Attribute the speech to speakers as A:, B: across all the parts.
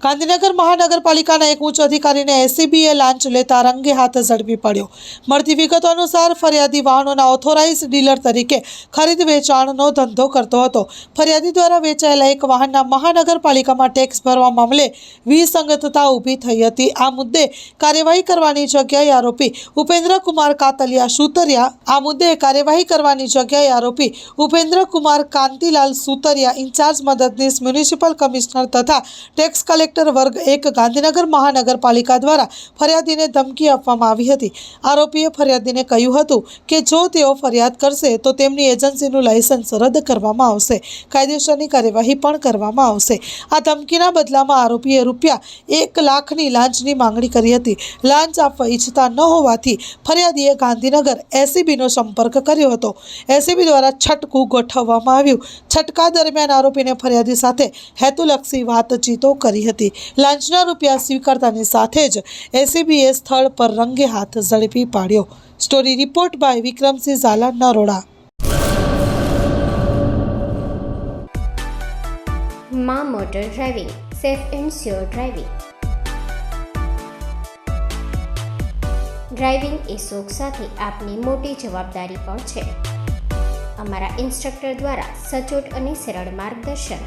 A: ગાંધીનગર મહાનગરપાલિકાના એક ઉચ્ચ અધિકારીને એસીબીએ લાંચ લેતા રંગે હાથ ઝડપી પડ્યો। મળતી વિગતો અનુસાર ફરિયાદી વાહનોના ઓથોરાઇઝ ડીલર તરીકે ખરીદ વેચાણનો ધંધો કરતો હતો। ફરિયાદી દ્વારા વેચાયેલા એક વાહનના મહાનગરપાલિકામાં ટેક્સ ભરવા મામલે વિસંગતતા ઊભી થઈ હતી। આ મુદ્દે કાર્યવાહી કરવાની જગ્યાએ આરોપી ઉપેન્દ્રકુમાર કાંતિલાલ સુતરિયા ઇન્ચાર્જ મદદનીશ મ્યુનિસિપલ કમિશનર તથા ટેક્સ કલેક્ટર વર્ગ 1 ગાંધીનગર મહાનગરપાલિકા દ્વારા ફરિયાદીને ધમકી આપવામાં આવી હતી। આરોપીએ ફરિયાદીને કહ્યું હતું કે જો તેઓ ફરિયાદ કરશે તો તેમની એજન્સીનું લાયસન્સ રદ કરવામાં આવશે, કાયદેસરની કાર્યવાહી પણ કરવામાં આવશે। આ ધમકીના બદલામાં આરોપીએ ₹1 લાખની લાંચની માંગણી કરી હતી। લાંચ આપવા ઈચ્છતા ન હોવાથી ફરિયાદીએ ગાંધીનગર એસીબીનો સંપર્ક કર્યો હતો। એસીબી દ્વારા છટકું ગોઠવવામાં આવ્યું। છટકા દરમિયાન આરોપીને ફરિયાદી સાથે હેતુલક્ષી વાતચીતો કરી હતી। લાંચના રૂપિયા સ્વીકારતાની સાથે જ એસીબીએ સ્થળ પર રંગે હાથ ઝડપી પાડ્યો। Story report by Vikramsinh Zala, Naroda.
B: માં motor driving, safe and sure driving. Driving એ શોખ સાથે આપની મોટી જવાબદારી પણ છે। અમારા ઇન્સ્ટ્રક્ટર દ્વારા સચોટ અને સરળ માર્ગદર્શન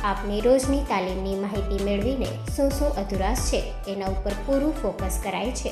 B: આપની રોજની તાલીમની માહિતી મેળવીને શું અધુરાશ છે તેના ઉપર પૂરું ફોકસ કરાય છે।